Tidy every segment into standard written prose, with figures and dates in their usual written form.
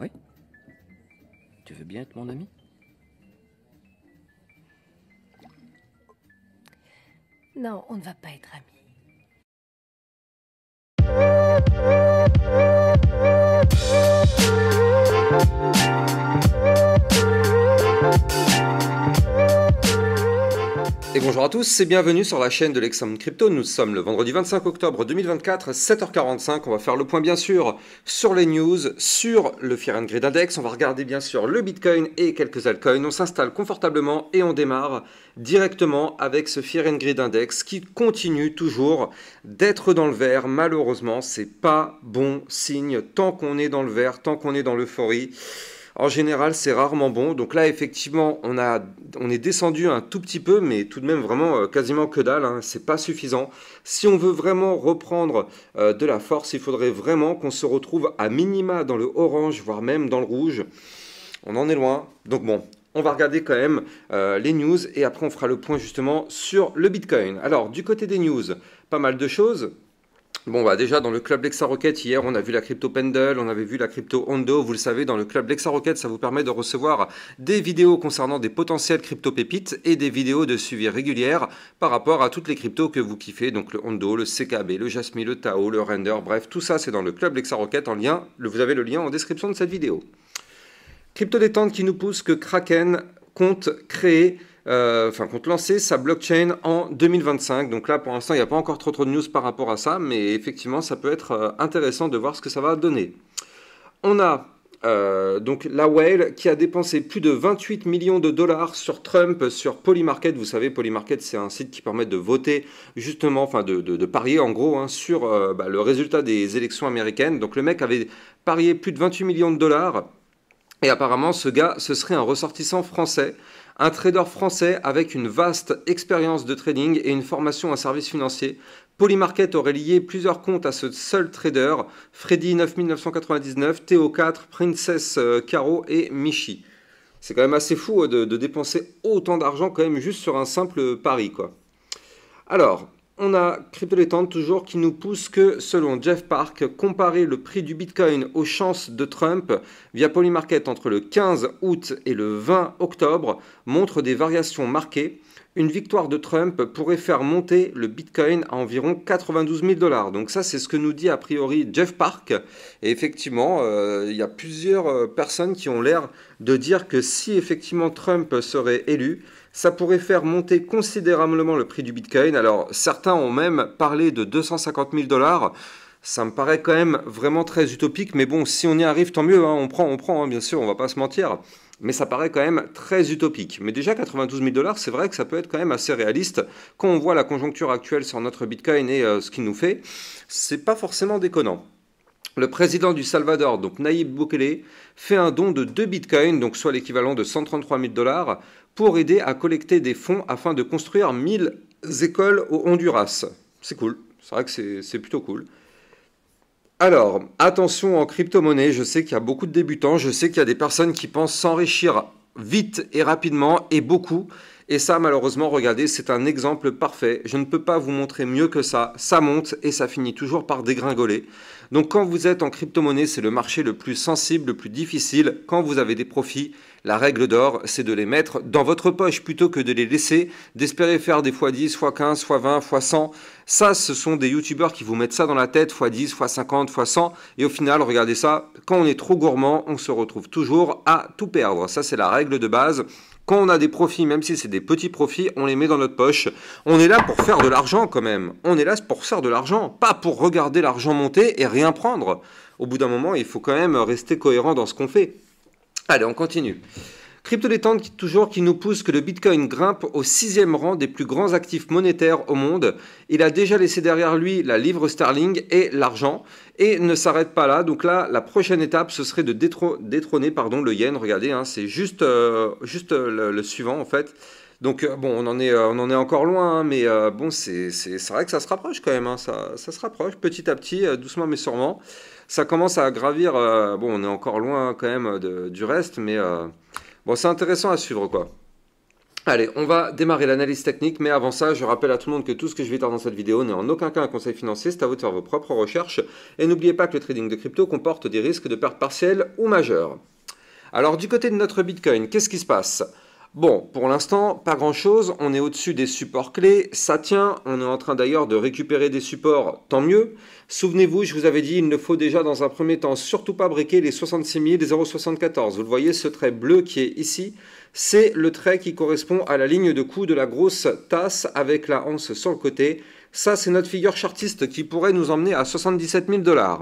Oui? Tu veux bien être mon ami? Non, on ne va pas être amis. Et bonjour à tous et bienvenue sur la chaîne de l'Examen Crypto. Nous sommes le vendredi 25 octobre 2024, 7h45. On va faire le point bien sûr sur les news, sur le Fear and Greed Index. On va regarder bien sûr le Bitcoin et quelques altcoins. On s'installe confortablement et on démarre directement avec ce Fear and Greed Index qui continue toujours d'être dans le vert. Malheureusement, c'est pas bon signe tant qu'on est dans le vert, tant qu'on est dans l'euphorie. En général, c'est rarement bon. Donc là, effectivement, on est descendu un tout petit peu, mais tout de même vraiment quasiment que dalle. Hein. C'est pas suffisant. Si on veut vraiment reprendre de la force, il faudrait vraiment qu'on se retrouve à minima dans le orange, voire même dans le rouge. On en est loin. Donc bon, on va regarder quand même les news et après on fera le point justement sur le Bitcoin. Alors, du côté des news, pas mal de choses. Bon, bah déjà, dans le club Lexa Rocket, hier, on a vu la crypto Pendle, on avait vu la crypto Hondo. Vous le savez, dans le club Lexa Rocket, ça vous permet de recevoir des vidéos concernant des potentielles crypto pépites et des vidéos de suivi régulières par rapport à toutes les cryptos que vous kiffez. Donc le Hondo, le CKB, le Jasmine, le Tao, le Render, bref, tout ça, c'est dans le club Lexa Rocket en lien. Vous avez le lien en description de cette vidéo. Crypto détente qui nous pousse que Kraken compte compte lancer sa blockchain en 2025. Donc là, pour l'instant, il n'y a pas encore trop de news par rapport à ça, mais effectivement, ça peut être intéressant de voir ce que ça va donner. On a donc la Whale qui a dépensé plus de 28 millions de dollars sur Trump, sur Polymarket. Vous savez, Polymarket, c'est un site qui permet de voter justement, enfin de parier en gros hein, sur le résultat des élections américaines. Donc le mec avait parié plus de 28 millions de dollars. Et apparemment, ce gars, ce serait un ressortissant français, un trader français avec une vaste expérience de trading et une formation en services financiers. Polymarket aurait lié plusieurs comptes à ce seul trader, Freddy 9999, Théo4, Princess Caro et Michi. C'est quand même assez fou de dépenser autant d'argent quand même juste sur un simple pari, quoi. Alors, on a Crypto Détente toujours qui nous pousse que, selon Jeff Park, comparer le prix du Bitcoin aux chances de Trump via Polymarket entre le 15 août et le 20 octobre montre des variations marquées. Une victoire de Trump pourrait faire monter le Bitcoin à environ 92 000 $. Donc ça, c'est ce que nous dit a priori Jeff Park. Et effectivement, il y a plusieurs personnes qui ont l'air de dire que si effectivement Trump serait élu, ça pourrait faire monter considérablement le prix du Bitcoin. Alors, certains ont même parlé de 250 000 $. Ça me paraît quand même vraiment très utopique. Mais bon, si on y arrive, tant mieux. Hein, on prend, hein, bien sûr, on va pas se mentir. Mais ça paraît quand même très utopique. Mais déjà, 92 000 $, c'est vrai que ça peut être quand même assez réaliste. Quand on voit la conjoncture actuelle sur notre Bitcoin et ce qu'il nous fait, c'est pas forcément déconnant. Le président du Salvador, donc Nayib Bukele, fait un don de 2 bitcoins, donc soit l'équivalent de 133 000 $, pour aider à collecter des fonds afin de construire 1000 écoles au Honduras. C'est cool, c'est vrai que c'est plutôt cool. Alors, attention en crypto-monnaie, je sais qu'il y a beaucoup de débutants, je sais qu'il y a des personnes qui pensent s'enrichir vite et rapidement et beaucoup. Et ça, malheureusement, regardez, c'est un exemple parfait. Je ne peux pas vous montrer mieux que ça. Ça monte et ça finit toujours par dégringoler. Donc quand vous êtes en crypto-monnaie, c'est le marché le plus sensible, le plus difficile. Quand vous avez des profits, la règle d'or, c'est de les mettre dans votre poche plutôt que de les laisser, d'espérer faire des x10, x15, x20, x100. Ça, ce sont des youtubeurs qui vous mettent ça dans la tête, x10, x50, x100. Et au final, regardez ça, quand on est trop gourmand, on se retrouve toujours à tout perdre. Ça, c'est la règle de base. Quand on a des profits, même si c'est des petits profits, on les met dans notre poche. On est là pour faire de l'argent quand même. On est là pour faire de l'argent, pas pour regarder l'argent monter et rien prendre. Au bout d'un moment, il faut quand même rester cohérent dans ce qu'on fait. Allez, on continue. Crypto Détente toujours qui nous pousse que le Bitcoin grimpe au 6e rang des plus grands actifs monétaires au monde. Il a déjà laissé derrière lui la livre sterling et l'argent et ne s'arrête pas là. Donc là, la prochaine étape, ce serait de détrôner le yen. Regardez, hein, c'est juste le suivant en fait. Donc bon, on en est encore loin, hein, mais bon, c'est vrai que ça se rapproche quand même. Hein, ça se rapproche petit à petit, doucement mais sûrement. Ça commence à gravir. Bon, on est encore loin quand même du reste, mais bon, c'est intéressant à suivre, quoi. Allez, on va démarrer l'analyse technique, mais avant ça, je rappelle à tout le monde que tout ce que je vais dire dans cette vidéo n'est en aucun cas un conseil financier, c'est à vous de faire vos propres recherches. Et n'oubliez pas que le trading de crypto comporte des risques de perte partielle ou majeure. Alors, du côté de notre Bitcoin, qu'est-ce qui se passe? Bon, pour l'instant, pas grand-chose, on est au-dessus des supports clés, ça tient, on est en train d'ailleurs de récupérer des supports, tant mieux. Souvenez-vous, je vous avais dit, il ne faut déjà dans un premier temps surtout pas briquer les 66 074. Vous le voyez, ce trait bleu qui est ici, c'est le trait qui correspond à la ligne de coup de la grosse tasse avec la anse sur le côté. Ça, c'est notre figure chartiste qui pourrait nous emmener à 77 000 $.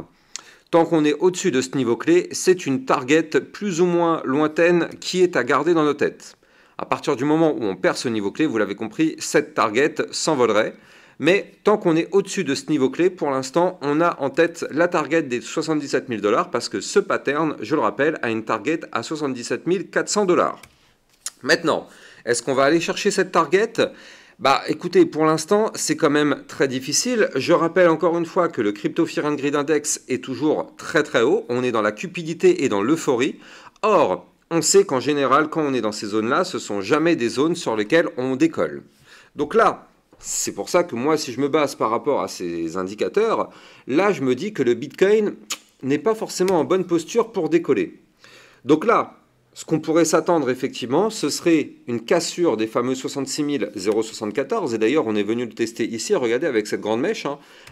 Tant qu'on est au-dessus de ce niveau clé, c'est une target plus ou moins lointaine qui est à garder dans nos têtes. À partir du moment où on perd ce niveau clé, vous l'avez compris, cette target s'envolerait. Mais tant qu'on est au-dessus de ce niveau clé, pour l'instant, on a en tête la target des 77 000 $ parce que ce pattern, je le rappelle, a une target à 77 400 $. Maintenant, est-ce qu'on va aller chercher cette target? Bah écoutez, pour l'instant, c'est quand même très difficile. Je rappelle encore une fois que le Crypto Fear and Greed Index est toujours très très haut. On est dans la cupidité et dans l'euphorie. Or, on sait qu'en général, quand on est dans ces zones-là, ce ne sont jamais des zones sur lesquelles on décolle. Donc là, c'est pour ça que moi, si je me base par rapport à ces indicateurs, là, je me dis que le Bitcoin n'est pas forcément en bonne posture pour décoller. Donc là, ce qu'on pourrait s'attendre effectivement, ce serait une cassure des fameux 66 074. Et d'ailleurs, on est venu le tester ici, regardez, avec cette grande mèche.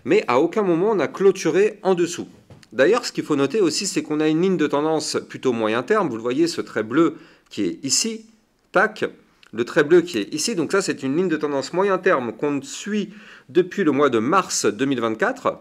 Mais à aucun moment, on a clôturé en dessous. D'ailleurs, ce qu'il faut noter aussi, c'est qu'on a une ligne de tendance plutôt moyen terme. Vous le voyez, ce trait bleu qui est ici, tac, le trait bleu qui est ici. Donc ça, c'est une ligne de tendance moyen terme qu'on suit depuis le mois de mars 2024.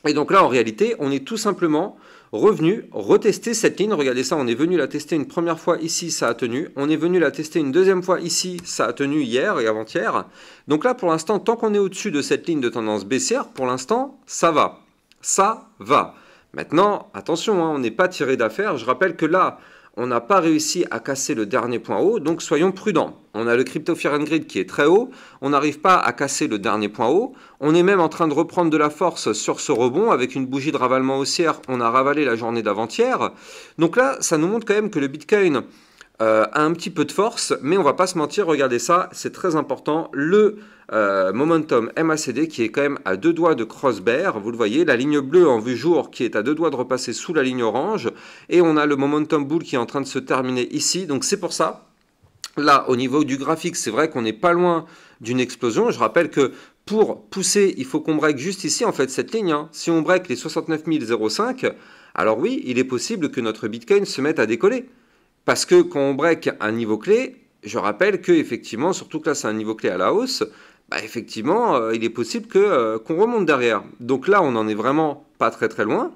Et donc là, en réalité, on est tout simplement revenu retester cette ligne. Regardez ça, on est venu la tester une première fois ici, ça a tenu. On est venu la tester une deuxième fois ici, ça a tenu hier et avant-hier. Donc là, pour l'instant, tant qu'on est au-dessus de cette ligne de tendance baissière, pour l'instant, ça va. Ça va. Maintenant, attention, on n'est pas tiré d'affaire. Je rappelle que là, on n'a pas réussi à casser le dernier point haut, donc soyons prudents. On a le Crypto Fear and Greed qui est très haut, on n'arrive pas à casser le dernier point haut, on est même en train de reprendre de la force sur ce rebond avec une bougie de ravalement haussière, on a ravalé la journée d'avant-hier. Donc là, ça nous montre quand même que le Bitcoin a un petit peu de force, mais on va pas se mentir, regardez ça, c'est très important, le momentum MACD qui est quand même à 2 doigts de cross bear, vous le voyez, la ligne bleue en vue jour qui est à 2 doigts de repasser sous la ligne orange, et on a le momentum bull qui est en train de se terminer ici, donc c'est pour ça, là au niveau du graphique, c'est vrai qu'on n'est pas loin d'une explosion. Je rappelle que pour pousser, il faut qu'on break juste ici, en fait, cette ligne, si on break les 69 005, alors oui, il est possible que notre Bitcoin se mette à décoller. Parce que quand on break un niveau clé, je rappelle que effectivement, surtout que là c'est un niveau clé à la hausse, bah effectivement, il est possible qu'on remonte derrière. Donc là, on n'en est vraiment pas très très loin,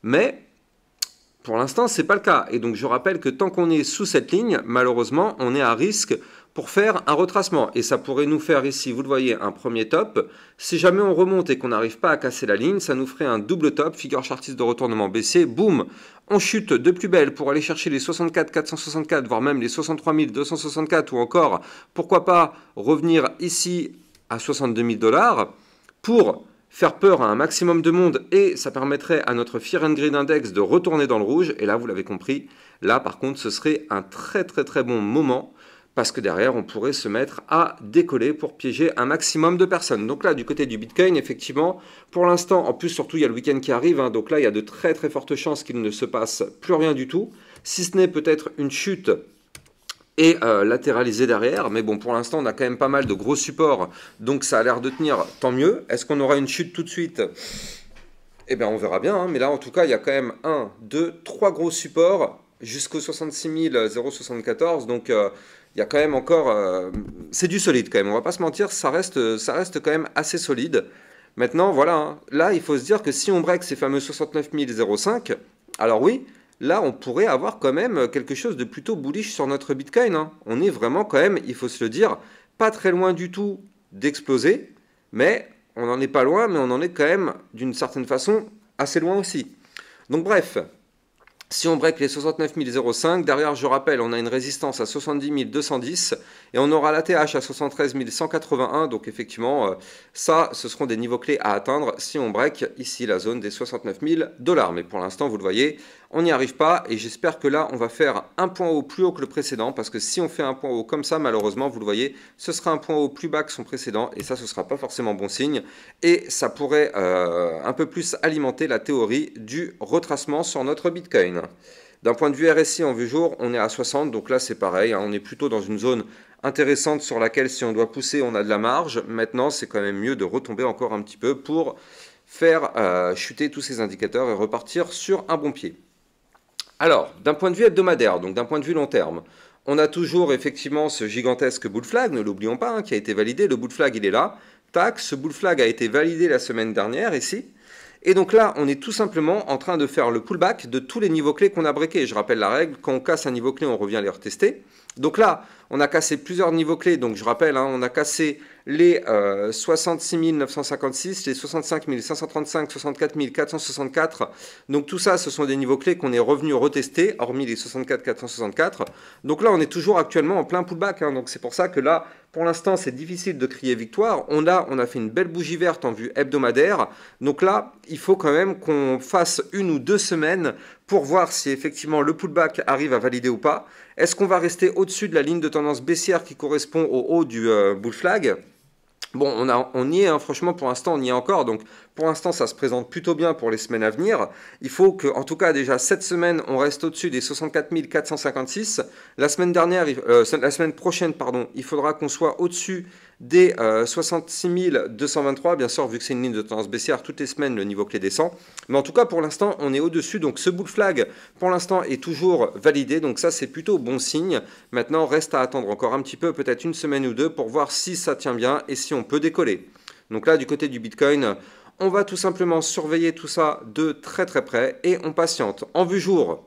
mais pour l'instant, ce n'est pas le cas. Et donc je rappelle que tant qu'on est sous cette ligne, malheureusement, on est à risque pour faire un retracement. Et ça pourrait nous faire ici, vous le voyez, un premier top. Si jamais on remonte et qu'on n'arrive pas à casser la ligne, ça nous ferait un double top, figure chartiste de retournement baissier, boum, on chute de plus belle pour aller chercher les 64 464, voire même les 63 264, ou encore, pourquoi pas, revenir ici à 62 000 $ pour faire peur à un maximum de monde, et ça permettrait à notre Fear and Greed Index de retourner dans le rouge. Et là, vous l'avez compris, là par contre, ce serait un très très très bon moment, parce que derrière, on pourrait se mettre à décoller pour piéger un maximum de personnes. Donc là, du côté du Bitcoin, effectivement, pour l'instant, en plus, surtout, il y a le week-end qui arrive, donc là, il y a de très très fortes chances qu'il ne se passe plus rien du tout, si ce n'est peut-être une chute et latéraliser derrière. Mais bon, pour l'instant, on a quand même pas mal de gros supports, donc ça a l'air de tenir, tant mieux. Est-ce qu'on aura une chute tout de suite? Eh bien, on verra bien, mais là, en tout cas, il y a quand même 1, 2, 3 gros supports jusqu'aux 66 074, donc il y a quand même encore... c'est du solide quand même, on va pas se mentir, ça reste quand même assez solide. Maintenant, voilà, là, il faut se dire que si on break ces fameux 69 005, alors oui, là, on pourrait avoir quand même quelque chose de plutôt bullish sur notre Bitcoin. On est vraiment quand même, il faut se le dire, pas très loin du tout d'exploser, mais on n'en est pas loin, mais on en est quand même, d'une certaine façon, assez loin aussi. Donc bref, Si on break les 69 005, derrière, je rappelle, on a une résistance à 70 210 et on aura l'ATH à 73 181. Donc effectivement, ça, ce seront des niveaux clés à atteindre si on break ici la zone des 69 000 $. Mais pour l'instant, vous le voyez, on n'y arrive pas et j'espère que là, on va faire un point haut plus haut que le précédent parce que si on fait un point haut comme ça, malheureusement, vous le voyez, ce sera un point haut plus bas que son précédent et ça, ce ne sera pas forcément bon signe et ça pourrait un peu plus alimenter la théorie du retracement sur notre Bitcoin. D'un point de vue RSI en vue jour, on est à 60, donc là c'est pareil, hein, on est plutôt dans une zone intéressante sur laquelle si on doit pousser, on a de la marge. Maintenant, c'est quand même mieux de retomber encore un petit peu pour faire chuter tous ces indicateurs et repartir sur un bon pied. Alors, d'un point de vue hebdomadaire, donc d'un point de vue long terme, on a toujours effectivement ce gigantesque bull flag, ne l'oublions pas, hein, qui a été validé. Le bull flag, il est là. Tac, ce bull flag a été validé la semaine dernière ici. Et donc là, on est tout simplement en train de faire le pullback de tous les niveaux clés qu'on a breakés. Je rappelle la règle, quand on casse un niveau clé, on revient les retester. Donc là, on a cassé plusieurs niveaux clés. Donc je rappelle, hein, on a cassé les 66 956, les 65 535, 64 464. Donc tout ça, ce sont des niveaux clés qu'on est revenu retester, hormis les 64 464. Donc là, on est toujours actuellement en plein pullback. Hein, donc c'est pour ça que là, pour l'instant, c'est difficile de crier victoire. On a fait une belle bougie verte en vue hebdomadaire. Donc là, il faut quand même qu'on fasse 1 ou 2 semaines pour voir si effectivement le pullback arrive à valider ou pas. Est-ce qu'on va rester au-dessus de la ligne de tendance baissière qui correspond au haut du bull flag? Bon, on y est, hein, franchement, pour l'instant, on y est encore. Donc, pour l'instant, ça se présente plutôt bien pour les semaines à venir. Il faut que, en tout cas, déjà, cette semaine, on reste au-dessus des 64 456. La semaine prochaine, pardon, il faudra qu'on soit au-dessus des 66 223. Bien sûr, vu que c'est une ligne de tendance baissière, toutes les semaines, le niveau clé descend. Mais en tout cas, pour l'instant, on est au-dessus. Donc, ce bull flag, pour l'instant, est toujours validé. Donc, ça, c'est plutôt bon signe. Maintenant, reste à attendre encore un petit peu, peut-être une semaine ou deux, pour voir si ça tient bien et si on peut décoller. Donc là, du côté du Bitcoin, on va tout simplement surveiller tout ça de très très près et on patiente. En vue jour,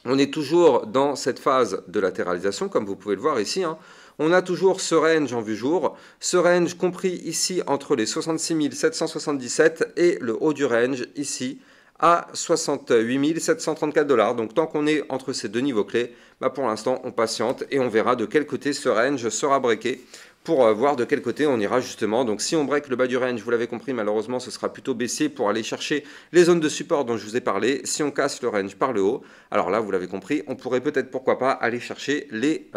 on est toujours dans cette phase de latéralisation, comme vous pouvez le voir ici, hein. On a toujours ce range en vue jour, ce range compris ici entre les 66 777 et le haut du range ici à 68 734 $. Donc tant qu'on est entre ces deux niveaux clés, bah pour l'instant on patiente et on verra de quel côté ce range sera breaké pour voir de quel côté on ira justement. Donc si on break le bas du range, vous l'avez compris, malheureusement ce sera plutôt baissier pour aller chercher les zones de support dont je vous ai parlé. Si on casse le range par le haut, alors là vous l'avez compris, on pourrait peut-être pourquoi pas aller chercher les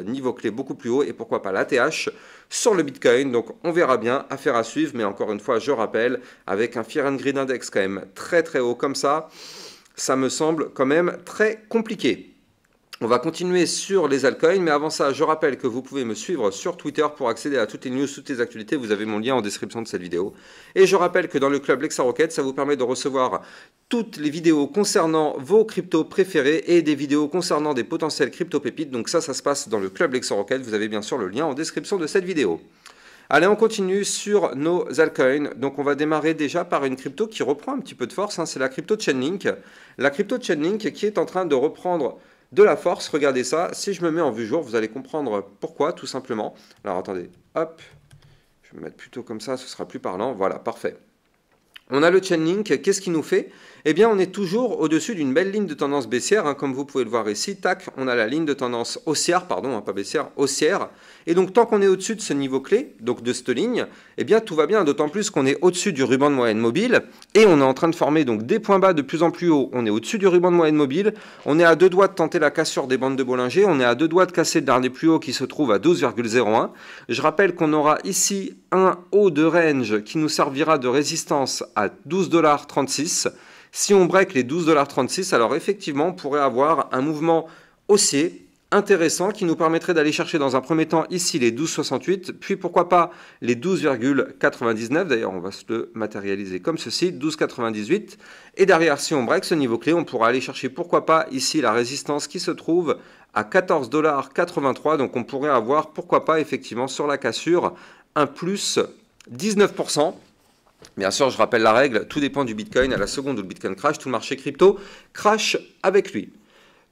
niveaux clés beaucoup plus haut et pourquoi pas l'ATH sur le Bitcoin. Donc on verra bien, affaire à suivre, mais encore une fois je rappelle, avec un Fear and Greed Index quand même très très haut comme ça me semble quand même très compliqué. On va continuer sur les altcoins, mais avant ça, je rappelle que vous pouvez me suivre sur Twitter pour accéder à toutes les news, toutes les actualités. Vous avez mon lien en description de cette vidéo. Et je rappelle que dans le club Lexa Rocket, ça vous permet de recevoir toutes les vidéos concernant vos cryptos préférés et des vidéos concernant des potentiels crypto pépites. Donc ça se passe dans le club Lexa Rocket. Vous avez bien sûr le lien en description de cette vidéo. Allez, on continue sur nos altcoins. Donc on va démarrer déjà par une crypto qui reprend un petit peu de force, hein. C'est la crypto Chainlink. La crypto Chainlink qui est en train de reprendre de la force. Regardez ça, si je me mets en vue jour, vous allez comprendre pourquoi, tout simplement. Alors attendez, hop, je vais me mettre plutôt comme ça, ce sera plus parlant. Voilà, parfait. On a le Chainlink, qu'est-ce qu'il nous fait? Eh bien, on est toujours au-dessus d'une belle ligne de tendance baissière, hein, comme vous pouvez le voir ici. Tac, on a la ligne de tendance haussière, pardon, hein, pas baissière, haussière. Et donc, tant qu'on est au-dessus de ce niveau clé, donc de cette ligne, eh bien, tout va bien, d'autant plus qu'on est au-dessus du ruban de moyenne mobile. Et on est en train de former donc des points bas de plus en plus haut. On est au-dessus du ruban de moyenne mobile. On est à 2 doigts de tenter la cassure des bandes de Bollinger. On est à 2 doigts de casser le dernier plus haut qui se trouve à 12,01. Je rappelle qu'on aura ici un haut de range qui nous servira de résistance à 12,36 $. Si on break les 12,36 $, alors effectivement, on pourrait avoir un mouvement haussier intéressant qui nous permettrait d'aller chercher dans un premier temps ici les 12,68, puis pourquoi pas les 12,99. D'ailleurs, on va se le matérialiser comme ceci, 12,98. Et derrière, si on break ce niveau clé, on pourra aller chercher pourquoi pas ici la résistance qui se trouve à 14,83 $. Donc on pourrait avoir pourquoi pas effectivement sur la cassure un plus 19%. Bien sûr, je rappelle la règle, tout dépend du Bitcoin. À la seconde où le Bitcoin crash, tout le marché crypto crash avec lui.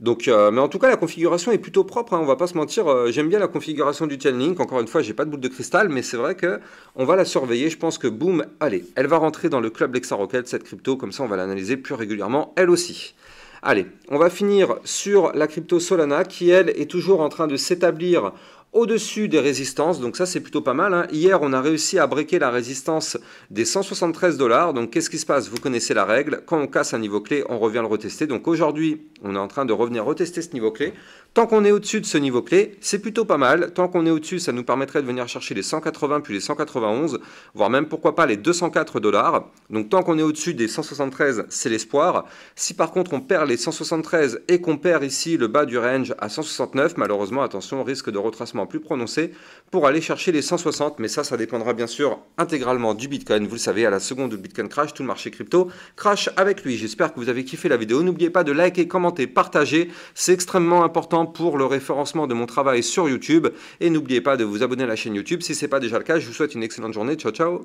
Donc, mais en tout cas, la configuration est plutôt propre, hein, on va pas se mentir. J'aime bien la configuration du Chainlink. Encore une fois, j'ai pas de boule de cristal, mais c'est vrai que on va la surveiller. Je pense que boum, allez, elle va rentrer dans le club Lexa Rocket, cette crypto. Comme ça, on va l'analyser plus régulièrement, elle aussi. Allez, on va finir sur la crypto Solana qui, elle, est toujours en train de s'établir au-dessus des résistances, donc ça c'est plutôt pas mal, hein. Hier on a réussi à breaker la résistance des 173 $, donc qu'est-ce qui se passe? Vous connaissez la règle, quand on casse un niveau clé, on revient le retester, donc aujourd'hui on est en train de revenir retester ce niveau clé. Tant qu'on est au-dessus de ce niveau clé, c'est plutôt pas mal, tant qu'on est au-dessus ça nous permettrait de venir chercher les 180 puis les 191, voire même pourquoi pas les 204 $, donc tant qu'on est au-dessus des 173 c'est l'espoir. Si par contre on perd les 173 et qu'on perd ici le bas du range à 169, malheureusement attention on risque de retracement plus prononcé pour aller chercher les 160, mais ça dépendra bien sûr intégralement du Bitcoin. Vous le savez, à la seconde où le Bitcoin crash, tout le marché crypto crash avec lui. J'espère que vous avez kiffé la vidéo. N'oubliez pas de liker, commenter, partager. C'est extrêmement important pour le référencement de mon travail sur YouTube. Et n'oubliez pas de vous abonner à la chaîne YouTube si ce n'est pas déjà le cas. Je vous souhaite une excellente journée. Ciao, ciao.